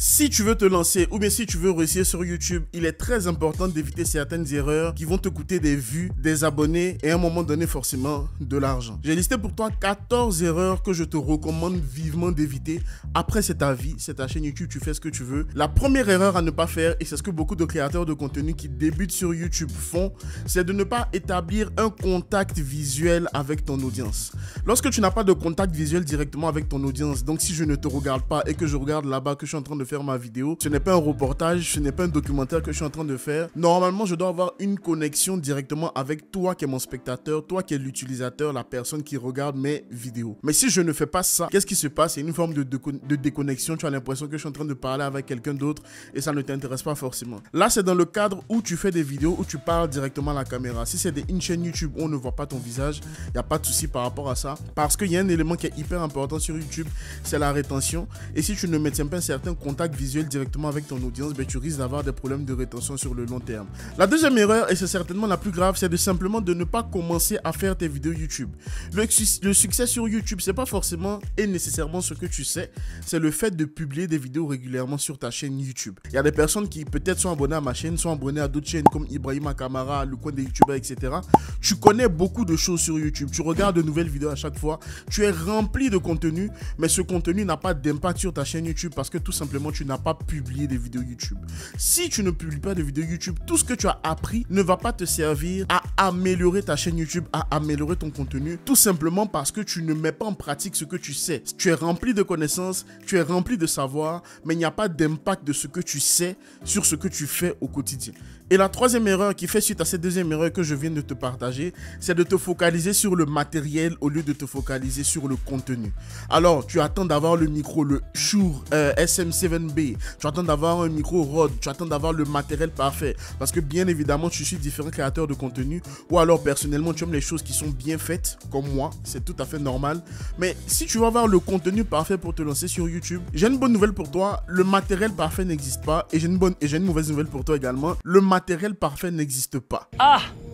Si tu veux te lancer ou bien si tu veux réussir sur YouTube, il est très important d'éviter certaines erreurs qui vont te coûter des vues, des abonnés et à un moment donné forcément de l'argent. J'ai listé pour toi 14 erreurs que je te recommande vivement d'éviter. Après c'est ta vie, c'est ta chaîne YouTube, tu fais ce que tu veux. La première erreur à ne pas faire, et c'est ce que beaucoup de créateurs de contenu qui débutent sur YouTube font, c'est de ne pas établir un contact visuel avec ton audience. Lorsque tu n'as pas de contact visuel directement avec ton audience, donc si je ne te regarde pas et que je regarde là-bas, que je suis en train de faire ma vidéo, ce n'est pas un reportage, ce n'est pas un documentaire que je suis en train de faire. Normalement, je dois avoir une connexion directement avec toi qui es mon spectateur, toi qui es l'utilisateur, la personne qui regarde mes vidéos. Mais si je ne fais pas ça, qu'est-ce qui se passe? C'est une forme de déconnexion. Tu as l'impression que je suis en train de parler avec quelqu'un d'autre et ça ne t'intéresse pas forcément. Là, c'est dans le cadre où tu fais des vidéos où tu parles directement à la caméra. Si c'est une chaîne YouTube où on ne voit pas ton visage, il n'y a pas de souci par rapport à ça. Parce qu'il y a un élément qui est hyper important sur YouTube, c'est la rétention. Et si tu ne maintiens pas un certain contact visuel directement avec ton audience, ben tu risques d'avoir des problèmes de rétention sur le long terme. La deuxième erreur, et c'est certainement la plus grave, c'est de simplement de ne pas commencer à faire tes vidéos YouTube. Le succès sur YouTube, c'est pas forcément et nécessairement ce que tu sais, c'est le fait de publier des vidéos régulièrement sur ta chaîne YouTube. Il y a des personnes qui peut-être sont abonnées à ma chaîne, sont abonnées à d'autres chaînes comme Ibrahima Kamara, le coin des YouTubeurs, etc. Tu connais beaucoup de choses sur YouTube, tu regardes de nouvelles vidéos à chaque fois, tu es rempli de contenu, mais ce contenu n'a pas d'impact sur ta chaîne YouTube parce que tout simplement tu n'as pas publié des vidéos YouTube. Si tu ne publies pas de vidéos YouTube, tout ce que tu as appris ne va pas te servir à améliorer ta chaîne YouTube, à améliorer ton contenu, tout simplement parce que tu ne mets pas en pratique ce que tu sais. Tu es rempli de connaissances, tu es rempli de savoir, mais il n'y a pas d'impact de ce que tu sais sur ce que tu fais au quotidien. Et la troisième erreur qui fait suite à cette deuxième erreur que je viens de te partager, c'est de te focaliser sur le matériel au lieu de te focaliser sur le contenu. Alors, tu attends d'avoir le micro, le Shure SM7B, tu attends d'avoir un micro Rode, tu attends d'avoir le matériel parfait. Parce que bien évidemment, tu suis différents créateurs de contenu ou alors personnellement, tu aimes les choses qui sont bien faites, comme moi, c'est tout à fait normal. Mais si tu veux avoir le contenu parfait pour te lancer sur YouTube, j'ai une bonne nouvelle pour toi, le matériel parfait n'existe pas. Et j'ai une mauvaise nouvelle pour toi également, le matériel parfait n'existe pas.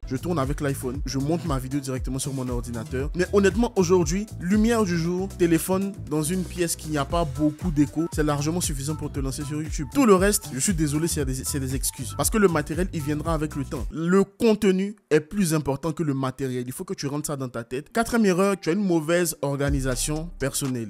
Je tourne avec l'iPhone, je monte ma vidéo directement sur mon ordinateur. Mais honnêtement, aujourd'hui, lumière du jour, téléphone dans une pièce qui n'y a pas beaucoup d'écho, c'est largement suffisant pour te lancer sur YouTube. Tout le reste, je suis désolé, c'est des excuses. Parce que le matériel, il viendra avec le temps. Le contenu est plus important que le matériel. Il faut que tu rentres ça dans ta tête. Quatrième erreur, tu as une mauvaise organisation personnelle.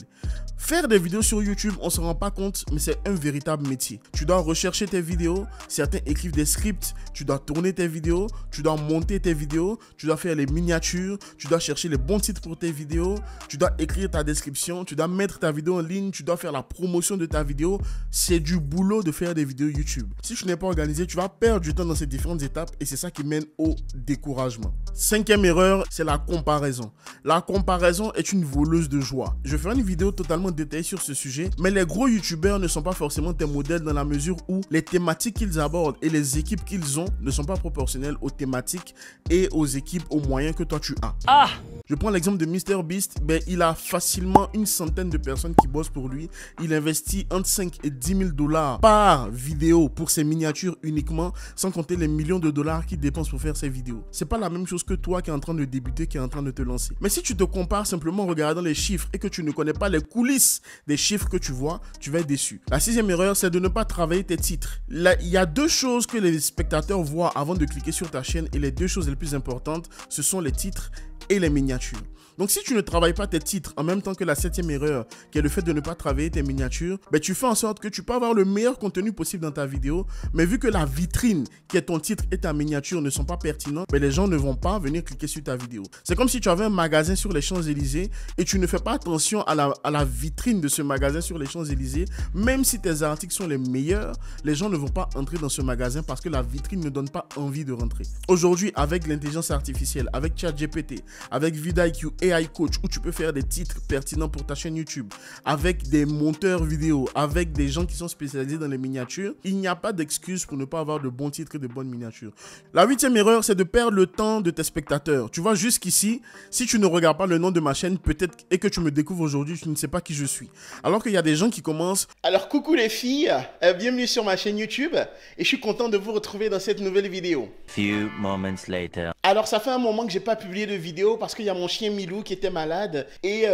Faire des vidéos sur YouTube, on ne se rend pas compte, mais c'est un véritable métier. Tu dois rechercher tes vidéos, certains écrivent des scripts, tu dois tourner tes vidéos, tu dois monter tes vidéos, tu dois faire les miniatures, tu dois chercher les bons titres pour tes vidéos, tu dois écrire ta description, tu dois mettre ta vidéo en ligne, tu dois faire la promotion de ta vidéo. C'est du boulot de faire des vidéos YouTube. Si tu n'es pas organisé, tu vas perdre du temps dans ces différentes étapes et c'est ça qui mène au découragement. Cinquième erreur, c'est la comparaison. La comparaison est une voleuse de joie. Je ferai une vidéo totalement détaillée sur ce sujet, mais les gros YouTubeurs ne sont pas forcément tes modèles dans la mesure où les thématiques qu'ils abordent et les équipes qu'ils ont ne sont pas proportionnelles aux thématiques et aux équipes, aux moyens que toi tu as. Je prends l'exemple de MrBeast, ben, il a facilement une centaine de personnes qui bossent pour lui. Il investit entre 5 et 10 000 $ par vidéo pour ses miniatures uniquement, sans compter les millions de dollars qu'il dépense pour faire ses vidéos. C'est pas la même chose que toi qui est en train de débuter, qui est en train de te lancer. Mais si tu te compares simplement en regardant les chiffres et que tu ne connais pas les coulisses des chiffres que tu vois, tu vas être déçu. La sixième erreur, c'est de ne pas travailler tes titres. Là, il y a deux choses que les spectateurs voient avant de cliquer sur ta chaîne et les deux choses les plus importantes, ce sont les titres et les miniatures. Donc si tu ne travailles pas tes titres en même temps que la septième erreur, qui est le fait de ne pas travailler tes miniatures, ben tu fais en sorte que tu peux avoir le meilleur contenu possible dans ta vidéo, mais vu que la vitrine qui est ton titre et ta miniature ne sont pas pertinents, ben les gens ne vont pas venir cliquer sur ta vidéo. C'est comme si tu avais un magasin sur les Champs-Élysées et tu ne fais pas attention à la vitrine de ce magasin sur les Champs-Élysées. Même si tes articles sont les meilleurs, les gens ne vont pas entrer dans ce magasin parce que la vitrine ne donne pas envie de rentrer. Aujourd'hui, avec l'intelligence artificielle, avec ChatGPT, avec vidIQ, AI Coach, où tu peux faire des titres pertinents pour ta chaîne YouTube, avec des monteurs vidéo, avec des gens qui sont spécialisés dans les miniatures, il n'y a pas d'excuse pour ne pas avoir de bons titres et de bonnes miniatures. La huitième erreur, c'est de perdre le temps de tes spectateurs. Tu vois, jusqu'ici, si tu ne regardes pas le nom de ma chaîne, peut-être, et que tu me découvres aujourd'hui, tu ne sais pas qui je suis. Alors qu'il y a des gens qui commencent. Alors coucou les filles, bienvenue sur ma chaîne YouTube, et je suis content de vous retrouver dans cette nouvelle vidéo. Few moments later. Alors ça fait un moment que j'ai pas publié de vidéo parce qu'il y a mon chien Milou Lilou qui était malade et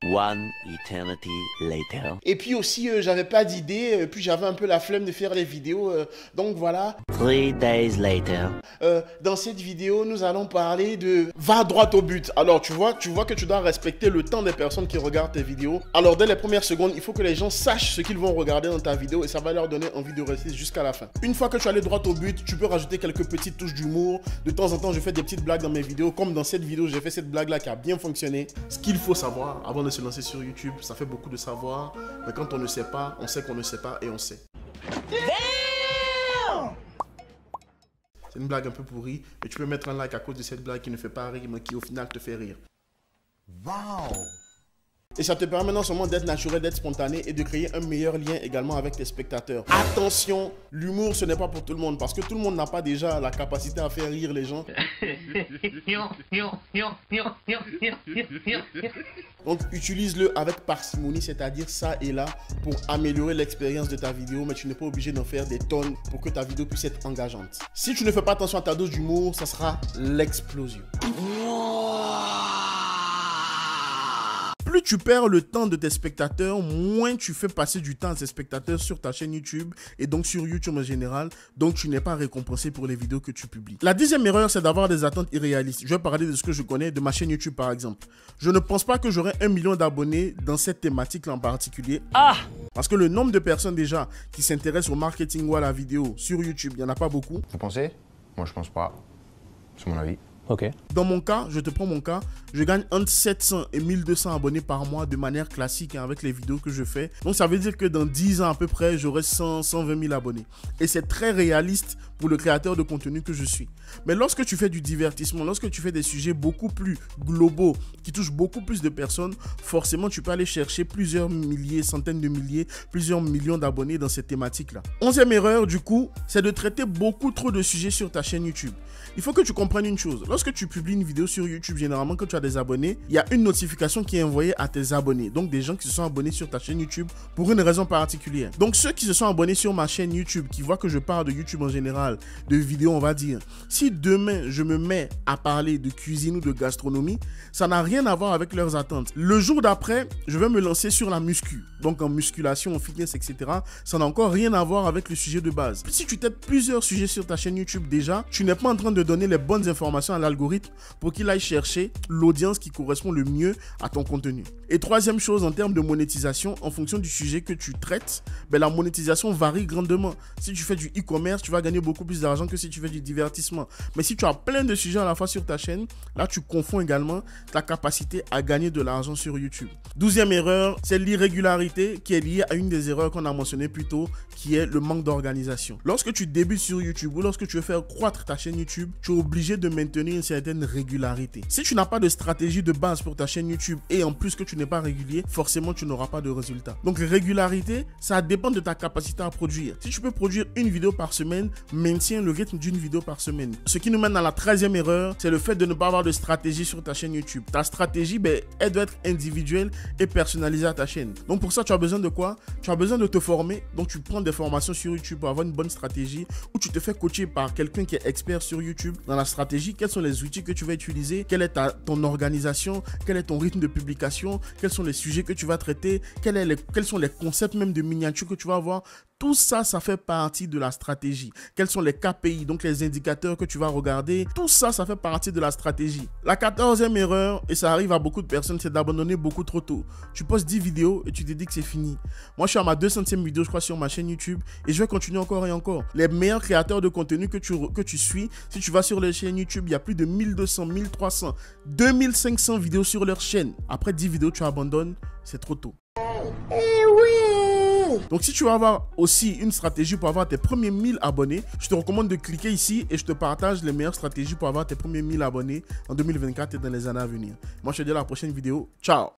One eternity later. et puis aussi j'avais pas d'idée, puis j'avais un peu la flemme de faire les vidéos, donc voilà. 3 days later. Dans cette vidéo, nous allons parler de va droit au but. Alors tu vois que tu dois respecter le temps des personnes qui regardent tes vidéos. Alors dès les premières secondes, il faut que les gens sachent ce qu'ils vont regarder dans ta vidéo et ça va leur donner envie de rester jusqu'à la fin. Une fois que tu es allé droit au but, tu peux rajouter quelques petites touches d'humour. De temps en temps, je fais des petites blagues dans mes vidéos, comme dans cette vidéo, j'ai fait cette blague là qui a bien fonctionné. Ce qu'il faut savoir avant de se lancer sur YouTube, ça fait beaucoup de savoir, mais quand on ne sait pas, on sait qu'on ne sait pas et on sait. C'est une blague un peu pourrie, mais tu peux mettre un like à cause de cette blague qui ne fait pas rire, mais qui au final te fait rire. Wow! Et ça te permet non seulement d'être naturel, d'être spontané et de créer un meilleur lien également avec tes spectateurs. Attention, l'humour ce n'est pas pour tout le monde parce que tout le monde n'a pas déjà la capacité à faire rire les gens. Donc utilise-le avec parcimonie, c'est-à-dire ça et là pour améliorer l'expérience de ta vidéo, mais tu n'es pas obligé d'en faire des tonnes pour que ta vidéo puisse être engageante. Si tu ne fais pas attention à ta dose d'humour, ça sera l'explosion. Plus tu perds le temps de tes spectateurs, moins tu fais passer du temps à tes spectateurs sur ta chaîne YouTube et donc sur YouTube en général, donc tu n'es pas récompensé pour les vidéos que tu publies. La deuxième erreur, c'est d'avoir des attentes irréalistes. Je vais parler de ce que je connais de ma chaîne YouTube par exemple. Je ne pense pas que j'aurai 1 million d'abonnés dans cette thématique en particulier. Parce que le nombre de personnes déjà qui s'intéressent au marketing ou à la vidéo sur YouTube, il n'y en a pas beaucoup. Vous pensez? Moi je pense pas. C'est mon avis. Ok. Dans mon cas, je te prends mon cas, je gagne entre 700 et 1200 abonnés par mois de manière classique avec les vidéos que je fais. Donc ça veut dire que dans 10 ans à peu près, j'aurai 120 000 abonnés. Et c'est très réaliste pour le créateur de contenu que je suis. Mais lorsque tu fais du divertissement, lorsque tu fais des sujets beaucoup plus globaux, qui touchent beaucoup plus de personnes, forcément tu peux aller chercher plusieurs milliers, centaines de milliers, plusieurs millions d'abonnés dans cette thématique-là. 11e erreur du coup, c'est de traiter beaucoup trop de sujets sur ta chaîne YouTube. Il faut que tu comprennes une chose. Lorsque tu publies une vidéo sur YouTube, généralement quand tu as des abonnés, il y a une notification qui est envoyée à tes abonnés. Donc des gens qui se sont abonnés sur ta chaîne YouTube pour une raison particulière. Donc ceux qui se sont abonnés sur ma chaîne YouTube, qui voient que je parle de YouTube en général, de vidéos on va dire, si demain je me mets à parler de cuisine ou de gastronomie, ça n'a rien à voir avec leurs attentes. Le jour d'après, je vais me lancer sur la muscu. Donc en musculation, en fitness, etc. Ça n'a encore rien à voir avec le sujet de base. Si tu tapes plusieurs sujets sur ta chaîne YouTube déjà, tu n'es pas en train de donner les bonnes informations à l'algorithme pour qu'il aille chercher l'audience qui correspond le mieux à ton contenu. Et troisième chose, en termes de monétisation, en fonction du sujet que tu traites, la monétisation varie grandement. Si tu fais du e-commerce, tu vas gagner beaucoup plus d'argent que si tu fais du divertissement. Mais si tu as plein de sujets à la fois sur ta chaîne, là tu confonds également ta capacité à gagner de l'argent sur YouTube. 12e erreur, c'est l'irrégularité qui est liée à une des erreurs qu'on a mentionnées plus tôt, qui est le manque d'organisation. Lorsque tu débutes sur YouTube ou lorsque tu veux faire croître ta chaîne YouTube, tu es obligé de maintenir une certaine régularité. Si tu n'as pas de stratégie de base pour ta chaîne YouTube et en plus que tu n'es pas régulier, forcément tu n'auras pas de résultat. Donc régularité, ça dépend de ta capacité à produire. Si tu peux produire une vidéo par semaine, maintiens le rythme d'une vidéo par semaine. Ce qui nous mène à la 13e erreur, c'est le fait de ne pas avoir de stratégie sur ta chaîne YouTube. Ta stratégie, elle doit être individuelle et personnalisée à ta chaîne. Donc pour ça, tu as besoin de quoi? Tu as besoin de te former. Donc tu prends des formations sur YouTube pour avoir une bonne stratégie ou tu te fais coacher par quelqu'un qui est expert sur YouTube dans la stratégie. Quels sont les outils que tu vas utiliser? Quelle est ton organisation? Quel est ton rythme de publication? Quels sont les sujets que tu vas traiter? Quels sont les concepts même de miniatures que tu vas avoir? Tout ça, ça fait partie de la stratégie. Quels sont les KPI, donc les indicateurs que tu vas regarder? Tout ça, ça fait partie de la stratégie. La 14e erreur, et ça arrive à beaucoup de personnes, c'est d'abandonner beaucoup trop tôt. Tu postes 10 vidéos et tu te dis que c'est fini. Moi, je suis à ma 200e vidéo, je crois, sur ma chaîne YouTube et je vais continuer encore et encore. Les meilleurs créateurs de contenu que tu suis, si tu vas sur les chaînes YouTube, il y a plus de 1200, 1300, 2500 vidéos sur leur chaîne. Après 10 vidéos, tu abandonnes, c'est trop tôt. Donc si tu veux avoir aussi une stratégie pour avoir tes premiers 1000 abonnés, je te recommande de cliquer ici et je te partage les meilleures stratégies pour avoir tes premiers 1000 abonnés en 2024 et dans les années à venir. Moi je te dis à la prochaine vidéo. Ciao!